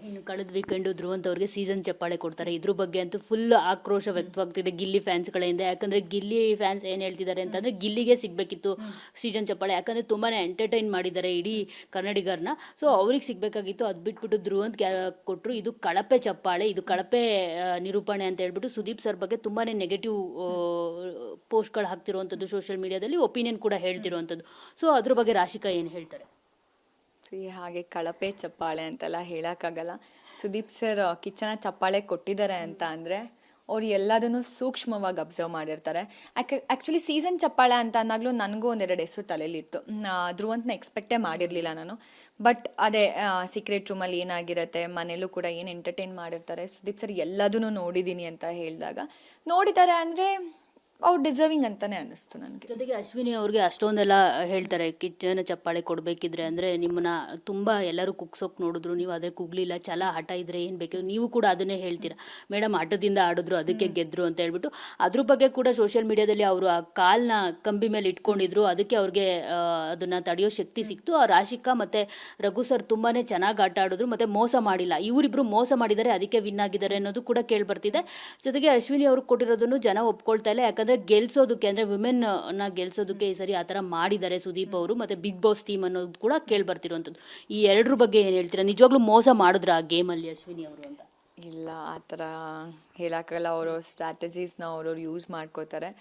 ಇನ್ನು ಕಳೆದ ವೀಕೆಂಡು ಧ್ರುವಂತ್ ಅವ್ರಿಗೆ ಸೀಸನ್ ಚಪ್ಪಾಳೆ ಕೊಡ್ತಾರೆ. ಇದ್ರ ಬಗ್ಗೆ ಅಂತೂ ಫುಲ್ ಆಕ್ರೋಶ ವ್ಯಕ್ತವಾಗ್ತಿದೆ ಗಿಲ್ಲಿ ಫ್ಯಾನ್ಸ್ಗಳಿಂದ. ಯಾಕಂದ್ರೆ ಗಿಲ್ಲಿ ಫ್ಯಾನ್ಸ್ ಏನು ಹೇಳ್ತಿದ್ದಾರೆ ಅಂತಂದ್ರೆ ಗಿಲ್ಲಿಗೆ ಸಿಗ್ಬೇಕಿತ್ತು ಸೀಸನ್ ಚಪ್ಪಾಳೆ, ಯಾಕಂದ್ರೆ ತುಂಬಾನೇ ಎಂಟರ್ಟೈನ್ ಮಾಡಿದ್ದಾರೆ ಇಡೀ ಕನ್ನಡಿಗರನ್ನ. ಸೊ ಅವ್ರಿಗೆ ಸಿಗ್ಬೇಕಾಗಿತ್ತು, ಅದು ಬಿಟ್ಬಿಟ್ಟು ಧ್ರುವಂತ್ ಕೊಟ್ಟರು. ಇದು ಕಳಪೆ ಚಪ್ಪಾಳೆ, ಇದು ಕಳಪೆ ನಿರೂಪಣೆ ಅಂತ ಹೇಳ್ಬಿಟ್ಟು ಸುದೀಪ್ ಸರ್ ಬಗ್ಗೆ ತುಂಬಾನೇ ನೆಗೆಟಿವ್ ಪೋಸ್ಟ್ಗಳು ಹಾಕ್ತಿರುವಂಥದ್ದು, ಸೋಷಿಯಲ್ ಮೀಡಿಯಾದಲ್ಲಿ ಒಪಿನಿಯನ್ ಕೂಡ ಹೇಳ್ತಿರುವಂಥದ್ದು. ಸೊ ಅದ್ರ ಬಗ್ಗೆ ರಾಶಿಕಾ ಏನು ಹೇಳ್ತಾರೆ? ಹಾಗೆ ಕಳಪೆ ಚಪ್ಪಾಳೆ ಅಂತೆಲ್ಲ ಹೇಳಕ್ಕಾಗಲ್ಲ. ಸುದೀಪ್ ಸರ್ ಕಿಚ್ಚನ ಚಪ್ಪಾಳೆ ಕೊಟ್ಟಿದ್ದಾರೆ ಅಂತ ಅಂದರೆ ಅವ್ರು ಎಲ್ಲದನ್ನು ಸೂಕ್ಷ್ಮವಾಗಿ ಅಬ್ಸರ್ವ್ ಮಾಡಿರ್ತಾರೆ. ಆ್ಯಕ್ಚುಲಿ ಸೀಸನ್ ಚಪ್ಪಾಳೆ ಅಂತ ಅಂದಾಗಲೂ ನನಗೂ ಒಂದೆರಡು ಹೆಸರು ತಲೆಯಲ್ಲಿತ್ತು. ಧ್ರುವಂತ್ನ ಎಕ್ಸ್ಪೆಕ್ಟೇ ಮಾಡಿರಲಿಲ್ಲ ನಾನು. ಬಟ್ ಅದೇ ಸೀಕ್ರೆಟ್ ರೂಮಲ್ಲಿ ಏನಾಗಿರುತ್ತೆ, ಮನೇಲೂ ಕೂಡ ಏನು ಎಂಟರ್ಟೈನ್ ಮಾಡಿರ್ತಾರೆ, ಸುದೀಪ್ ಸರ್ ಎಲ್ಲದನ್ನು ನೋಡಿದ್ದೀನಿ ಅಂತ ಹೇಳಿದಾಗ ನೋಡಿದ್ದಾರೆ ಅಂದರೆ ಅವ್ರು ಡಿಸರ್ವಿಂಗ್ ಅಂತಾನೆ ಅನ್ನಿಸ್ತು ನನಗೆ. ಜೊತೆಗೆ ಅಶ್ವಿನಿ ಅವ್ರಿಗೆ ಅಷ್ಟೊಂದೆಲ್ಲ ಹೇಳ್ತಾರೆ, ಕಿಚ್ಚನ ಚಪ್ಪಾಳೆ ಕೊಡಬೇಕಿದ್ರೆ ಅಂದರೆ ನಿಮ್ಮನ್ನ ತುಂಬ ಎಲ್ಲರೂ ಕುಗ್ಸೋಕೆ ನೋಡಿದ್ರು, ನೀವು ಅದೇ ಕುಗ್ಲಿಲ್ಲ, ಛಲ ಹಠ ಇದ್ರೆ ಏನು ಬೇಕಿದ್ರು ನೀವು ಕೂಡ ಅದನ್ನೇ ಹೇಳ್ತೀರಾ. ಮೇಡಮ್ ಹಠದಿಂದ ಆಡಿದ್ರು ಅದಕ್ಕೆ ಗೆದ್ರು ಅಂತ ಹೇಳ್ಬಿಟ್ಟು ಅದ್ರ ಬಗ್ಗೆ ಕೂಡ ಸೋಷಿಯಲ್ ಮೀಡಿಯಾದಲ್ಲಿ ಅವರು ಆ ಕಾಲ್ನ ಕಂಬಿ ಮೇಲೆ ಇಟ್ಕೊಂಡಿದ್ರು, ಅದಕ್ಕೆ ಅವ್ರಿಗೆ ಅದನ್ನ ತಡೆಯೋ ಶಕ್ತಿ ಸಿಕ್ತು. ಆ ರಾಶಿಕಾ ಮತ್ತೆ ರಘು ಸರ್ ತುಂಬಾನೇ ಚೆನ್ನಾಗಿ ಆಟ ಆಡಿದ್ರು, ಮತ್ತೆ ಮೋಸ ಮಾಡಿಲ್ಲ. ಇವರಿಬ್ರು ಮೋಸ ಮಾಡಿದ್ದಾರೆ, ಅದಕ್ಕೆ ವಿನ್ ಆಗಿದ್ದಾರೆ ಅನ್ನೋದು ಕೂಡ ಕೇಳಿ ಬರ್ತಿದೆ. ಜೊತೆಗೆ ಅಶ್ವಿನಿ ಅವ್ರಿಗೆ ಕೊಟ್ಟಿರೋದನ್ನು ಜನ ಒಪ್ಕೊಳ್ತಾ ಇಲ್ಲ. ಯಾಕಂದ್ರೆ ಗೆಲ್ಸೋದಕ್ಕೆ ಅಂದ್ರೆ ವಿಮೆನ್ ನ ಗೆಲ್ಸೋದಕ್ಕೆ ಈ ಸರಿ ಆತರ ಮಾಡಿದ್ದಾರೆ ಸುದೀಪ್ ಅವರು, ಮತ್ತೆ ಬಿಗ್ ಬಾಸ್ ಟೀಮ್ ಅನ್ನೋದು ಕೂಡ ಕೇಳಿ ಬರ್ತಿರುವಂತದ್ದು. ಈ ಎರಡರ ಬಗ್ಗೆ ಏನ್ ಹೇಳ್ತೀರಾ? ನಿಜವಾಗ್ಲೂ ಮೋಸ ಮಾಡಿದ್ರ ಆ ಗೇಮ್ ಅಲ್ಲಿ ಅಶ್ವಿನಿ ಅವರು ಅಂತ? ಇಲ್ಲ, ಆ ಥರ ಹೇಳಕ್ಕಲ್ಲ. ಅವ್ರವ್ರ ಸ್ಟ್ರಾಟಜೀಸ್ನ ಅವ್ರವ್ರು ಯೂಸ್ ಮಾಡ್ಕೋತಾರೆ.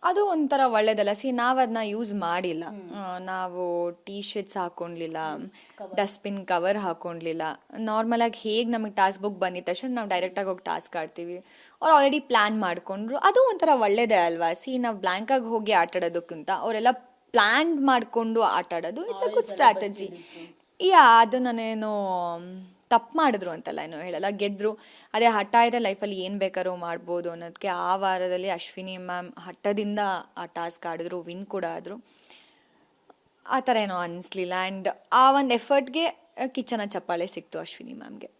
ಅದು ಒಂಥರ ಒಳ್ಳೇದಲ್ಲ. ನಾವು ಅದನ್ನ ಯೂಸ್ ಮಾಡಿಲ್ಲ. ನಾವು ಟೀ ಶರ್ಟ್ಸ್ ಹಾಕೊಂಡ್ಲಿಲ್ಲ, ಡಸ್ಟ್ಬಿನ್ ಕವರ್ ಹಾಕೊಂಡ್ಲಿಲ್ಲ. ನಾರ್ಮಲ್ ಆಗಿ ಹೇಗೆ ನಮಗೆ ಟಾಸ್ಕ್ ಬುಕ್ ಬಂದಿದ ತಕ್ಷಣ ನಾವು ಡೈರೆಕ್ಟಾಗಿ ಹೋಗಿ ಟಾಸ್ಕ್ ಆಡ್ತೀವಿ. ಅವ್ರು ಆಲ್ರೆಡಿ ಪ್ಲಾನ್ ಮಾಡ್ಕೊಂಡ್ರು, ಅದು ಒಂಥರ ಒಳ್ಳೇದೇ ಅಲ್ವಾ. ನಾವು ಬ್ಲ್ಯಾಂಕ್ ಆಗಿ ಹೋಗಿ ಆಟ ಆಡೋದಕ್ಕಿಂತ ಅವರೆಲ್ಲ ಪ್ಲಾನ್ ಮಾಡಿಕೊಂಡು ಆಟ ಆಡೋದು ಇಟ್ಸ್ ಅ ಗುಡ್ ಸ್ಟ್ರಾಟಜಿ. ಅದು ನಾನೇನು ತಪ್ಪು ಮಾಡಿದ್ರು ಅಂತೆಲ್ಲ ಏನೋ ಹೇಳಲ್ಲ, ಗೆದ್ರು. ಅದೇ ಹಠ ಇರೋ ಲೈಫಲ್ಲಿ ಏನು ಬೇಕಾದ್ರೂ ಮಾಡ್ಬೋದು ಅನ್ನೋದಕ್ಕೆ ಆ ವಾರದಲ್ಲಿ ಅಶ್ವಿನಿ ಮ್ಯಾಮ್ ಹಠದಿಂದ ಆ ಟಾಸ್ಕ್ ಆಡಿದ್ರು, ವಿನ್ ಕೂಡ ಆದರು. ಆ ಥರ ಏನೋ ಅನಿಸ್ಲಿಲ್ಲ. ಆ್ಯಂಡ್ ಆ ಒಂದು ಎಫರ್ಟ್ಗೆ ಕಿಚ್ಚನ ಚಪ್ಪಾಳೆ ಸಿಕ್ತು ಅಶ್ವಿನಿ ಮ್ಯಾಮ್ಗೆ.